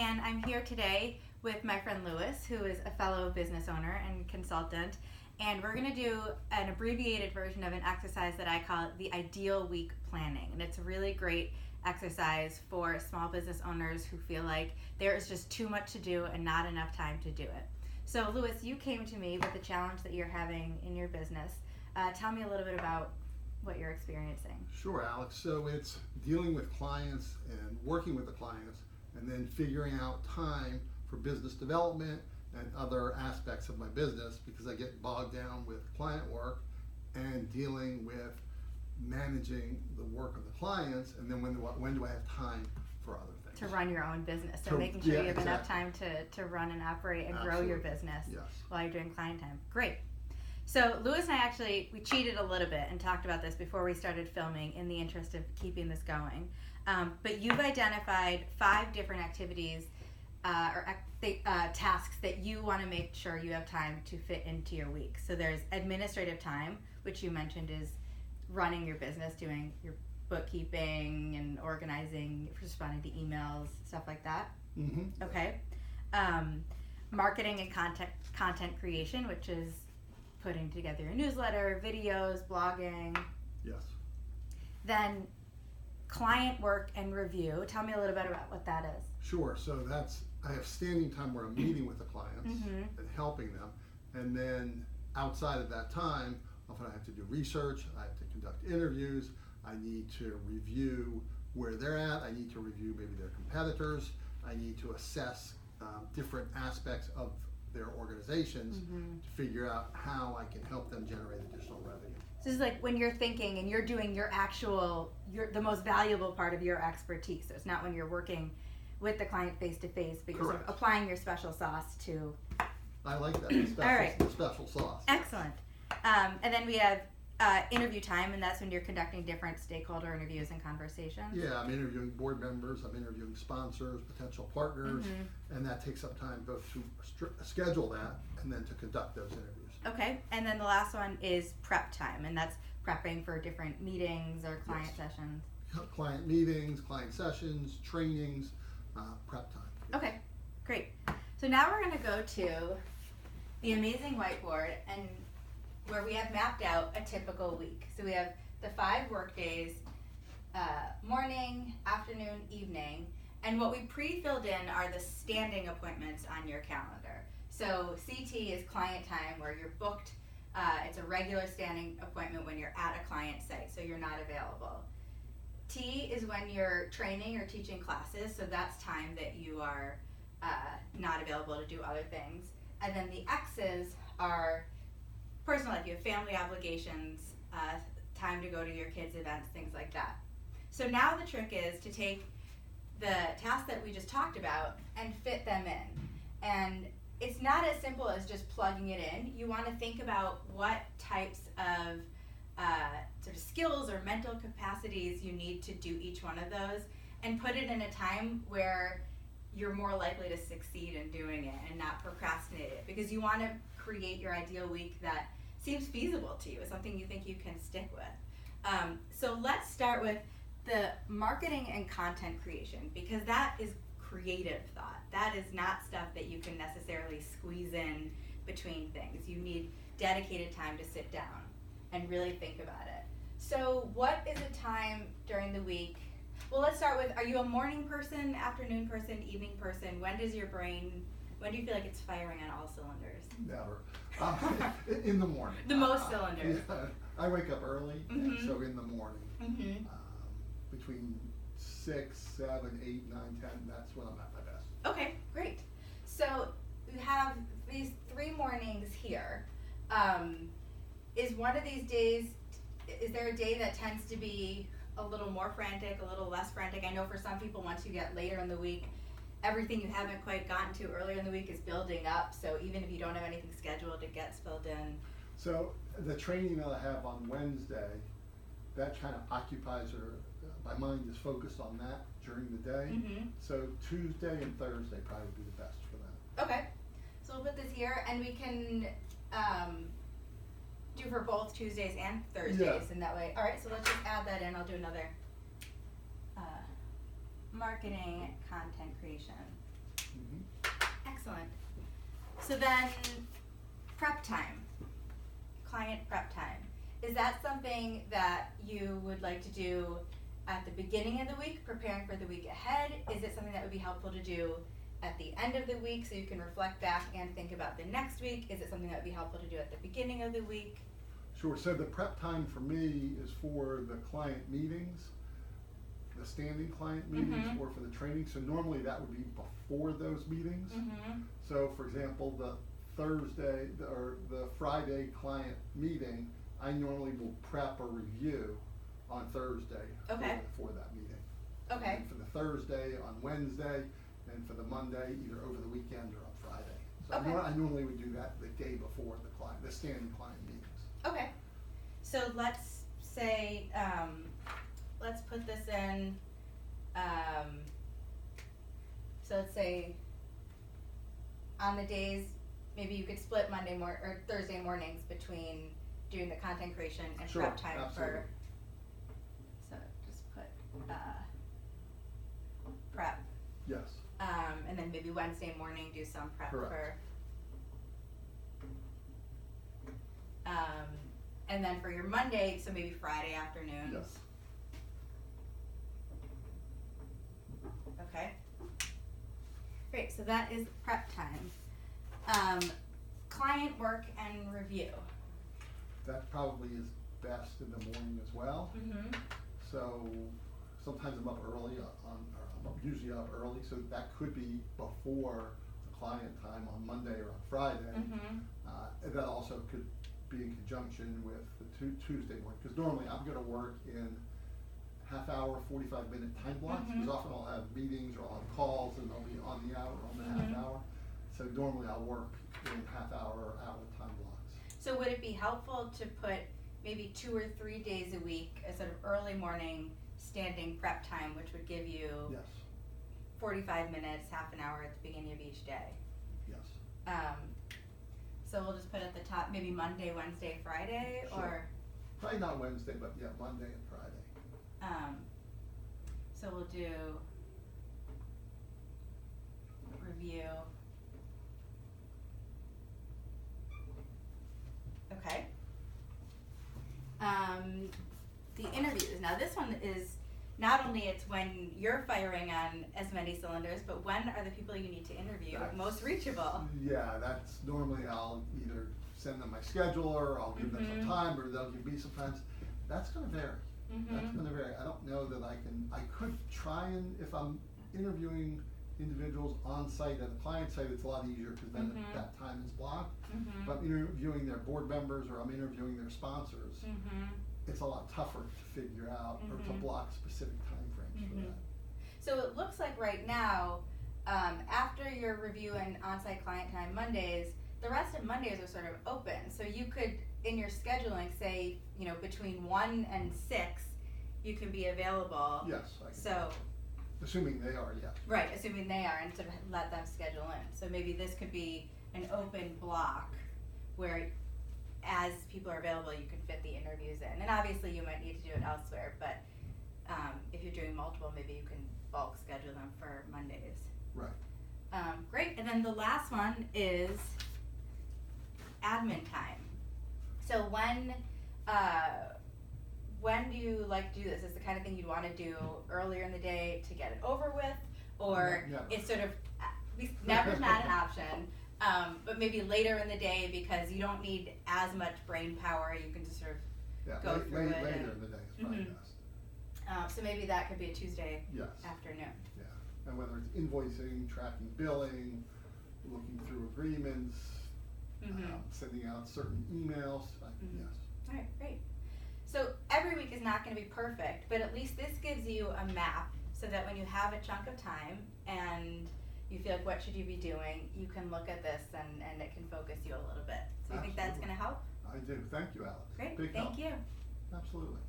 and I'm here today with my friend Lewis, who is a fellow business owner and consultant, and we're going to do an abbreviated version of an exercise that I call the Ideal Week Planning, and it's a really great exercise for small business owners who feel like there is just too much to do and not enough time to do it. So Lewis, you came to me with the challenge that you're having in your business. Tell me a little bit about what you're experiencing. Sure, Alex. So it's dealing with clients and working with the clients and then figuring out time for business development and other aspects of my business, because I get bogged down with client work and dealing with managing the work of the clients, and then when do I have time for other things? To run your own business, so making sure you have enough time to run and operate and grow your business while you're doing client time. Great. So Lewis and I we cheated a little bit and talked about this before we started filming in the interest of keeping this going. But you've identified 5 different activities tasks that you want to make sure you have time to fit into your week. So there's administrative time, which you mentioned is running your business, doing your bookkeeping and organizing, responding to emails, stuff like that. Mm-hmm. Okay. Marketing and content creation, which is putting together your newsletter, videos, blogging. Yes. Then client work and review. Tell me a little bit about what that is. Sure. So I have standing time where I'm meeting with the clients and helping them, and then outside of that time, often I have to do research, I have to conduct interviews, I need to review where they're at, I need to review maybe their competitors, I need to assess different aspects of their organizations to figure out how I can help them generate additional revenue. So this is like when you're thinking and you're doing the most valuable part of your expertise. So it's not when you're working with the client face to face, but you're sort of applying your special sauce to. I like that, the special sauce. Excellent. And then we have interview time, and that's when you're conducting different stakeholder interviews and conversations. Yeah, I'm interviewing board members, I'm interviewing sponsors, potential partners, and that takes up time both to schedule that and then to conduct those interviews. Okay, and then the last one is prep time, and that's prepping for different meetings or client sessions. Client meetings, client sessions, trainings, prep time. Yes. Okay, great. So now we're going to go to the amazing whiteboard and where we have mapped out a typical week. So we have the 5 work days, morning, afternoon, evening, and what we pre-filled in are the standing appointments on your calendar. So CT is client time, where you're booked. It's a regular standing appointment when you're at a client site, so you're not available. T is when you're training or teaching classes, so that's time that you are not available to do other things. And then the X's are personal life. You have family obligations, time to go to your kids' events, things like that. So now the trick is to take the tasks that we just talked about and fit them in. And it's not as simple as just plugging it in. You want to think about what types of sort of skills or mental capacities you need to do each one of those, and put it in a time where you're more likely to succeed in doing it and not procrastinate it, because you want to create your ideal week that seems feasible to you, something you think you can stick with. So let's start with the marketing and content creation, because that is creative thought. That is not stuff that you can necessarily squeeze in between things. You need dedicated time to sit down and really think about it. So what is a time during the week? Well, let's start with, are you a morning person, afternoon person, evening person? When do you feel like it's firing on all cylinders? Never. In the morning. The most cylinders. Yeah, I wake up early, so in the morning. Between 6, 7, 8, 9, 10, that's when I'm at my best. Okay, great. So we have these 3 mornings here. Is one of these days, is there a day that tends to be a little more frantic, a little less frantic? I know for some people, once you get later in the week, everything you haven't quite gotten to earlier in the week is building up. So even if you don't have anything scheduled, it gets filled in. So the training that I have on Wednesday, that kind of occupies my mind is focused on that during the day. So Tuesday and Thursday probably would be the best for that. Okay. So we'll put this here, and we can do for both Tuesdays and Thursdays in that way. All right, so let's just add that in. I'll do another marketing content creation. Excellent. So then, prep time, client prep time. Is that something that you would like to do at the beginning of the week, preparing for the week ahead? Is it something that would be helpful to do at the end of the week so you can reflect back and think about the next week? Is it something that would be helpful to do at the beginning of the week? Sure. So the prep time for me is for the client meetings, the standing client meetings, or for the training. So normally that would be before those meetings. So for example, the Thursday or the Friday client meeting, I normally will prep or review on Thursday for that meeting. Okay. And for the Thursday on Wednesday, and for the Monday either over the weekend or on Friday. So I normally would do that the day before the standing client meetings. Okay. So let's say, let's put this in, so let's say on the days, maybe you could split or Thursday mornings between doing the content creation and prep time for, so just put, prep. Yes. And then maybe Wednesday morning do some prep Correct. and then for your Monday, so maybe Friday afternoons. Yes. Okay. Great, so that is prep time. Client work and review. That probably is best in the morning as well. So sometimes I'm up early I'm usually up early, so that could be before the client time on Monday or on Friday. And that also could be in conjunction with the Tuesday morning, because normally I'm going to work in half-hour, 45-minute time blocks, because often I'll have meetings or I'll have calls and I'll be on the hour or on the half hour. So normally I'll work in half-hour or hour time blocks. So would it be helpful to put maybe 2 or 3 days a week, a sort of early morning standing prep time, which would give you 45 minutes, half an hour at the beginning of each day? Yes. So we'll just put at the top maybe Monday, Wednesday, Friday, or probably not Wednesday, but yeah, Monday and Friday. So we'll do review. Okay. The interviews. Now this one is not only it's when you're firing on as many cylinders, but when are the people you need to interview most reachable? Yeah, that's normally I'll either send them my schedule or I'll give them some time, or they'll give me some times. That's going to vary. That's going to vary. I don't know that I could try and, if I'm interviewing individuals on site at a client site, it's a lot easier because then that time is blocked. If I'm interviewing their board members or I'm interviewing their sponsors, it's a lot tougher to figure out or to block specific time frames for that. So it looks like right now, after your review and on-site client time Mondays, the rest of Mondays are sort of open. So you could, in your scheduling, say, between 1 and 6, you can be available. Yes. So, assuming they are, yes. Right, assuming they are, and to let them schedule in. So maybe this could be an open block where as people are available, you can fit the interviews in. And obviously you might need to do it elsewhere, but if you're doing multiple, maybe you can bulk schedule them for Mondays. Right. Great, and then the last one is admin time. So when do you like to do this? Is the kind of thing you'd want to do earlier in the day to get it over with, or it's sort of never's not an option, but maybe later in the day because you don't need as much brain power. You can just sort of go through it. Later in the day is probably best. So maybe that could be a Tuesday afternoon. Yeah, and whether it's invoicing, tracking billing, looking through agreements, sending out certain emails. Yes. All right, great. So every week is not going to be perfect, but at least this gives you a map so that when you have a chunk of time and you feel like what should you be doing, you can look at this and it can focus you a little bit. So you think that's going to help? I do. Thank you, Alex. Great. Big Thank help. you. Absolutely.